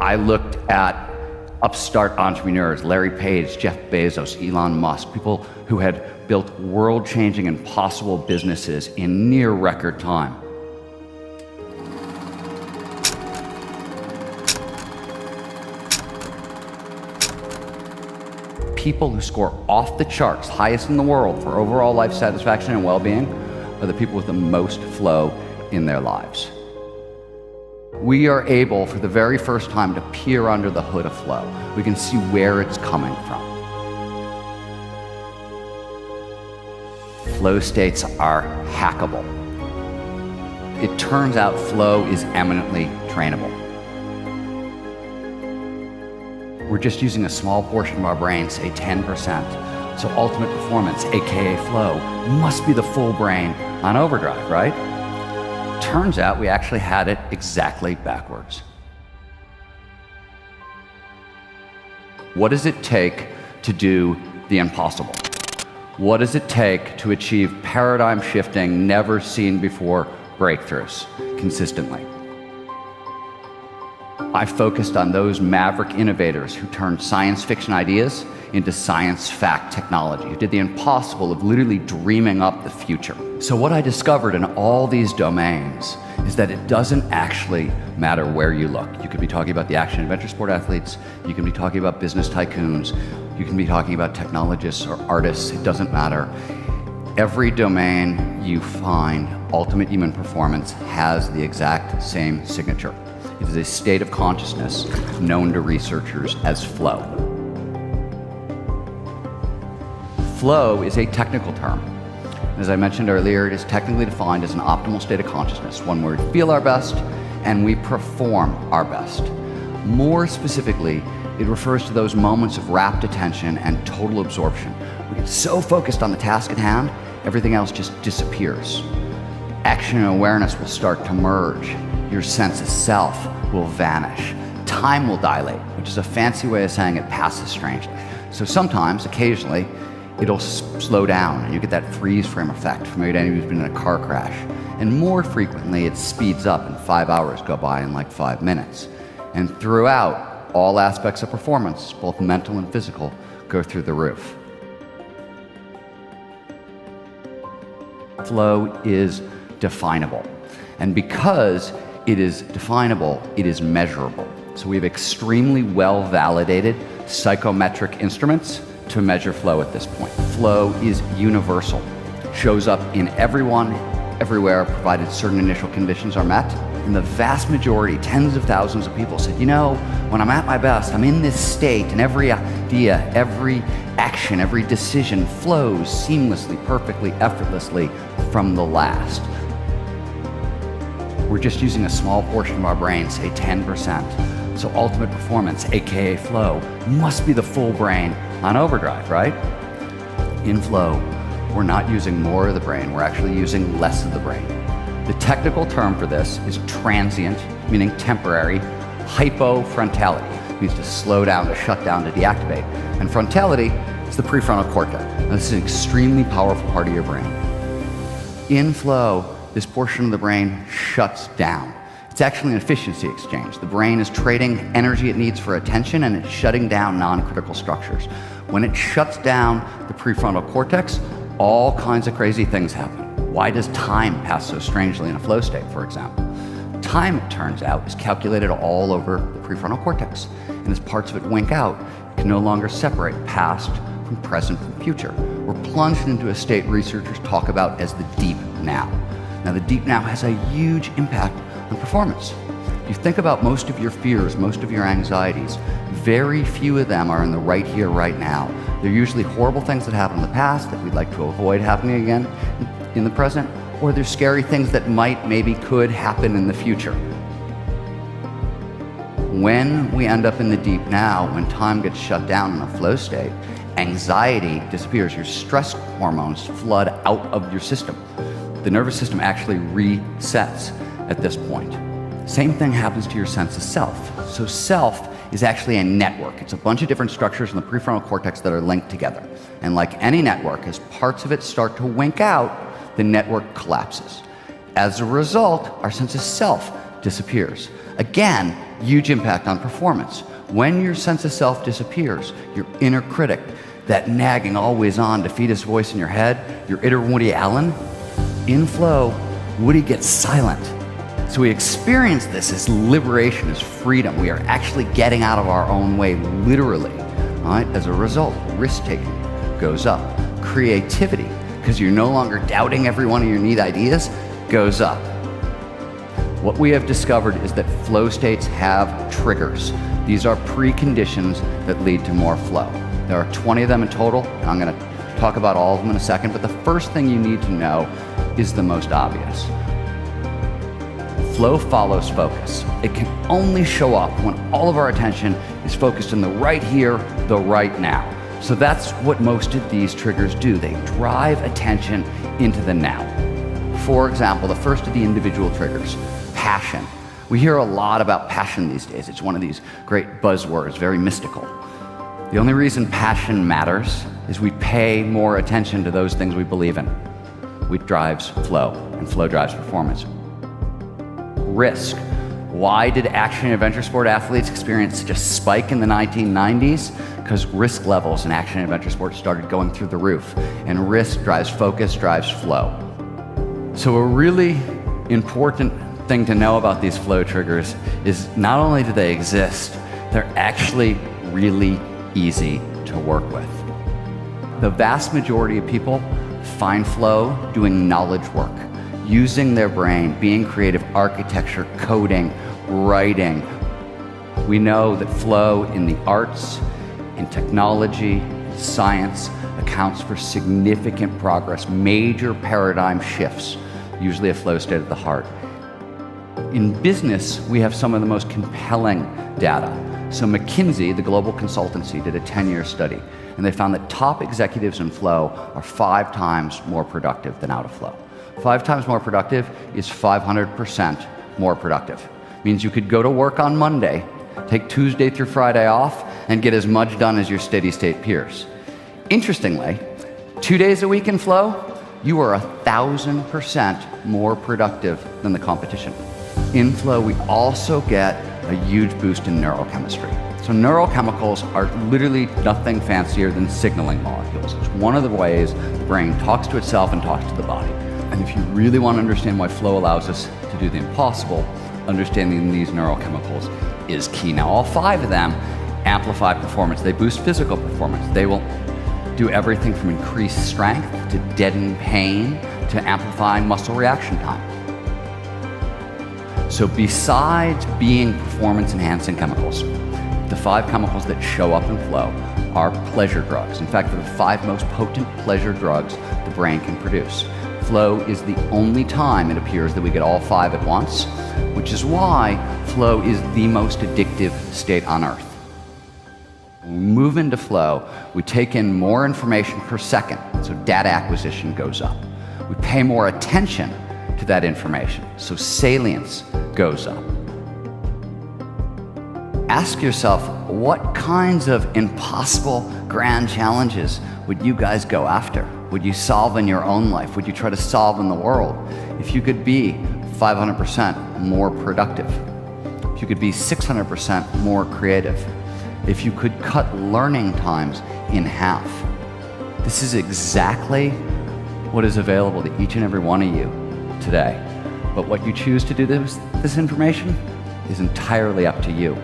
I looked at upstart entrepreneurs, Larry Page, Jeff Bezos, Elon Musk, people who had built world-changing and possible businesses in near record time. People who score off the charts, highest in the world for overall life satisfaction and well-being, are the people with the most flow in their lives. We are able, for the very first time, to peer under the hood of flow. We can see where it's coming from. Flow states are hackable. It turns out flow is eminently trainable. We're just using a small portion of our brain, say 10%. So ultimate performance, AKA flow, must be the full brain on overdrive, right? Turns out we actually had it exactly backwards. What does it take to do the impossible? What does it take to achieve paradigm-shifting, never-seen-before breakthroughs consistently? I focused on those maverick innovators who turned science fiction ideas into science fact technology, who did the impossible of literally dreaming up the future. So what I discovered in all these domains is that it doesn't actually matter where you look. You could be talking about the action adventure sport athletes, you can be talking about business tycoons, you can be talking about technologists or artists, it doesn't matter. Every domain you find, ultimate human performance has the exact same signature. It is a state of consciousness known to researchers as flow. Flow is a technical term. As I mentioned earlier, it is technically defined as an optimal state of consciousness, one where we feel our best and we perform our best. More specifically, it refers to those moments of rapt attention and total absorption. We get so focused on the task at hand, everything else just disappears. Action and awareness will start to merge. Your sense of self will vanish. Time will dilate, which is a fancy way of saying it passes strangely. So sometimes, occasionally, it'll slow down and you get that freeze frame effect from anybody who's been in a car crash. And more frequently, it speeds up and 5 hours go by in like 5 minutes. And throughout, all aspects of performance, both mental and physical, go through the roof. Flow is definable. And because it is definable, it is measurable. So we have extremely well-validated psychometric instruments to measure flow at this point. Flow is universal. It shows up in everyone, everywhere, provided certain initial conditions are met. And the vast majority, tens of thousands of people said, you know, when I'm at my best, I'm in this state, and every idea, every action, every decision flows seamlessly, perfectly, effortlessly from the last. We're just using a small portion of our brain, say 10%. So ultimate performance, AKA flow, must be the full brain on overdrive, right? In flow, we're not using more of the brain, we're actually using less of the brain. The technical term for this is transient, meaning temporary. Hypofrontality means to slow down, to shut down, to deactivate. And frontality is the prefrontal cortex. And this is an extremely powerful part of your brain. In flow, this portion of the brain shuts down. It's actually an efficiency exchange. The brain is trading energy it needs for attention and it's shutting down non-critical structures. When it shuts down the prefrontal cortex, all kinds of crazy things happen. Why does time pass so strangely in a flow state, for example? Time, it turns out, is calculated all over the prefrontal cortex. And as parts of it wink out, it can no longer separate past from present from future. We're plunged into a state researchers talk about as the deep now. Now, the deep now has a huge impact on performance. If you think about most of your fears, most of your anxieties, very few of them are in the right here, right now. They're usually horrible things that happened in the past that we'd like to avoid happening again in the present, or they're scary things that might, maybe could happen in the future. When we end up in the deep now, when time gets shut down in a flow state, anxiety disappears. Your stress hormones flood out of your system. The nervous system actually resets at this point. Same thing happens to your sense of self. So self is actually a network. It's a bunch of different structures in the prefrontal cortex that are linked together. And like any network, as parts of it start to wink out, the network collapses. As a result, our sense of self disappears. Again, huge impact on performance. When your sense of self disappears, your inner critic, that nagging, always on, defeatist voice in your head, your inner Woody Allen, in flow, Woody gets silent. So we experience this as liberation, as freedom. We are actually getting out of our own way, literally. All right? As a result, risk-taking goes up. Creativity, because you're no longer doubting every one of your neat ideas, goes up. What we have discovered is that flow states have triggers. These are preconditions that lead to more flow. There are 20 of them in total, and I'm going to talk about all of them in a second, but the first thing you need to know is the most obvious. Flow follows focus. It can only show up when all of our attention is focused on the right here, the right now. So that's what most of these triggers do. They drive attention into the now. For example, the first of the individual triggers, passion. We hear a lot about passion these days. It's one of these great buzzwords, very mystical. The only reason passion matters is we pay more attention to those things we believe in. Which drives flow, and flow drives performance. Risk. Why did action and adventure sport athletes experience such a spike in the 1990s? Because risk levels in action and adventure sports started going through the roof. And risk drives focus, drives flow. So a really important thing to know about these flow triggers is not only do they exist, they're actually really easy to work with. The vast majority of people find flow doing knowledge work, using their brain, being creative, architecture, coding, writing. We know that flow in the arts, in technology, science accounts for significant progress, major paradigm shifts, usually a flow state at the heart. In business, we have some of the most compelling data. So McKinsey, the global consultancy, did a 10-year study, and they found that top executives in flow are 5 times more productive than out of flow. 5 times more productive is 500% more productive. Means you could go to work on Monday, take Tuesday through Friday off, and get as much done as your steady state peers. Interestingly, 2 days a week in flow, you are 1,000% more productive than the competition. In flow, we also get a huge boost in neurochemistry. So neurochemicals are literally nothing fancier than signaling molecules. It's one of the ways the brain talks to itself and talks to the body. And if you really want to understand why flow allows us to do the impossible, understanding these neurochemicals is key. Now, all 5 of them amplify performance. They boost physical performance. They will do everything from increased strength to deaden pain to amplifying muscle reaction time. So besides being performance-enhancing chemicals, the 5 chemicals that show up in flow are pleasure drugs. In fact, they're the 5 most potent pleasure drugs the brain can produce. Flow is the only time it appears that we get all 5 at once, which is why flow is the most addictive state on earth. When we move into flow, we take in more information per second, so data acquisition goes up. We pay more attention to that information, so salience goes up. Ask yourself, what kinds of impossible grand challenges would you guys go after? Would you solve in your own life? Would you try to solve in the world? If you could be 500% more productive, if you could be 600% more creative, if you could cut learning times in half. This is exactly what is available to each and every one of you today. But what you choose to do with this information is entirely up to you.